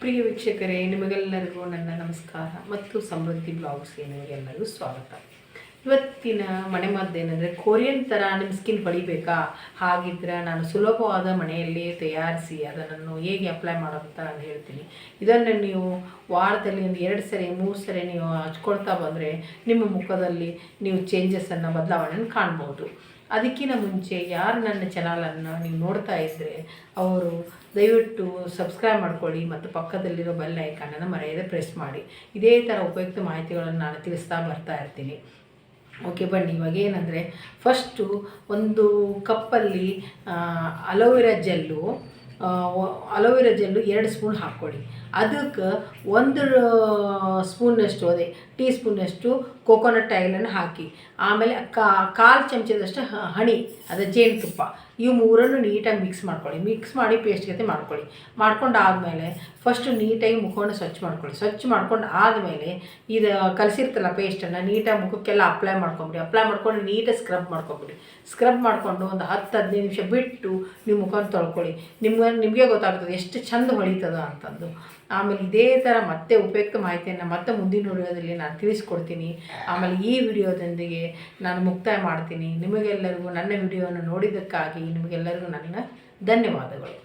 ಪ್ರಿಯ ವೀಕ್ಷಕರೇ, ನಿಮಗೆಲ್ಲರಿಗೂ ನನ್ನ ನಮಸ್ಕಾರ ಮತ್ತು ಸಮೃದ್ಧಿ ಬ್ಲಾಗ್ಸ್ಗೆ ನಿಮಗೆಲ್ಲರಿಗೂ ಸ್ವಾಗತ. ಇವತ್ತಿನ ಮನೆಮದ್ದೇನೆಂದರೆ, ಕೊರಿಯನ್ ಥರ ನಿಮ್ಮ ಸ್ಕಿನ್ ಹೊಳಿಬೇಕಾ? ಹಾಗಿದ್ರೆ ನಾನು ಸುಲಭವಾದ ಮನೆಯಲ್ಲಿ ತಯಾರಿಸಿ ಅದನ್ನು ಹೇಗೆ ಅಪ್ಲೈ ಮಾಡೋದಂತ ನಾನು ಹೇಳ್ತೀನಿ. ಇದನ್ನು ನೀವು ವಾರದಲ್ಲಿ ಒಂದು 2 ಸರಿ 3 ಸರಿ ನೀವು ಹಚ್ಕೊಳ್ತಾ ಬಂದರೆ ನಿಮ್ಮ ಮುಖದಲ್ಲಿ ನೀವು ಚೇಂಜಸನ್ನು ಬದಲಾವಣೆಯನ್ನು ಕಾಣ್ಬೋದು. ಅದಕ್ಕಿಂತ ಮುಂಚೆ ಯಾರು ನನ್ನ ಚಾನಲನ್ನು ನೀವು ನೋಡ್ತಾ ಇದ್ದರೆ ಅವರು ದಯವಿಟ್ಟು ಸಬ್ಸ್ಕ್ರೈಬ್ ಮಾಡ್ಕೊಳ್ಳಿ ಮತ್ತು ಪಕ್ಕದಲ್ಲಿರೋ ಬೆಲ್ ಐಕಾನನ್ನು ಮರೆಯದೆ ಪ್ರೆಸ್ ಮಾಡಿ. ಇದೇ ಥರ ಉಪಯುಕ್ತ ಮಾಹಿತಿಗಳನ್ನು ನಾನು ತಿಳಿಸ್ತಾ ಬರ್ತಾ ಇರ್ತೀನಿ. ಓಕೆ, ಬನ್ನಿ. ಇವಾಗ ಏನಂದರೆ, ಫಸ್ಟು ಒಂದು ಕಪ್ಪಲ್ಲಿ ಅಲೋವೆರಾ ಜೆಲ್ಲು 2 ಸ್ಪೂನ್ ಹಾಕ್ಕೊಳ್ಳಿ. ಅದಕ್ಕೆ 1 ಸ್ಪೂನಷ್ಟು, ಅದೇ ಟೀ ಸ್ಪೂನಷ್ಟು ಕೋಕೋನಟ್ ಆಯಿಲನ್ನು ಹಾಕಿ, ಆಮೇಲೆ 1/4 ಚಮಚದಷ್ಟು ಹನಿ, ಅದೇ ಜೇನುತುಪ್ಪ, ಇವು 3 ನೀಟಾಗಿ ಮಿಕ್ಸ್ ಮಾಡಿ ಪೇಸ್ಟ್ ಜೊತೆ ಮಾಡ್ಕೊಂಡು ಆದಮೇಲೆ ಫಸ್ಟು ನೀಟಾಗಿ ಮುಖವನ್ನು ಸ್ವಚ್ಛ ಮಾಡ್ಕೊಂಡು ಆದಮೇಲೆ ಇದು ಕಲಸಿರ್ತಲ್ಲ ಪೇಸ್ಟನ್ನು ನೀಟಾಗಿ ಮುಖಕ್ಕೆಲ್ಲ ಅಪ್ಲೈ ಮಾಡ್ಕೊಂಡು ನೀಟಾಗಿ ಸ್ಕ್ರಬ್ ಮಾಡ್ಕೊಂಡು ಒಂದು 10-15 ನಿಮಿಷ ಬಿಟ್ಟು ನೀವು ಮುಖವನ್ನು ತೊಳ್ಕೊಳ್ಳಿ. ನಿಮಗೆ ಗೊತ್ತಾಗ್ತದೆ ಎಷ್ಟು ಚಂದ ಹೊಳಿತದ ಅಂತಂದು. ಆಮೇಲೆ ಇದೇ ಥರ ಮತ್ತೆ ಉಪಯುಕ್ತ ಮಾಹಿತಿಯನ್ನು ಮತ್ತೆ ಮುಂದಿನ ವಿಡಿಯೋದಲ್ಲಿ ನಾನು ತಿಳಿಸ್ಕೊಡ್ತೀನಿ. ಆಮೇಲೆ ಈ ವಿಡಿಯೋದೊಂದಿಗೆ ನಾನು ಮುಕ್ತಾಯ ಮಾಡ್ತೀನಿ. ನಿಮಗೆಲ್ಲರಿಗೂ ನನ್ನ ವಿಡಿಯೋವನ್ನು ನೋಡಿದ್ದಕ್ಕಾಗಿ ನಿಮಗೆಲ್ಲರಿಗೂ ನನ್ನ ಧನ್ಯವಾದಗಳು.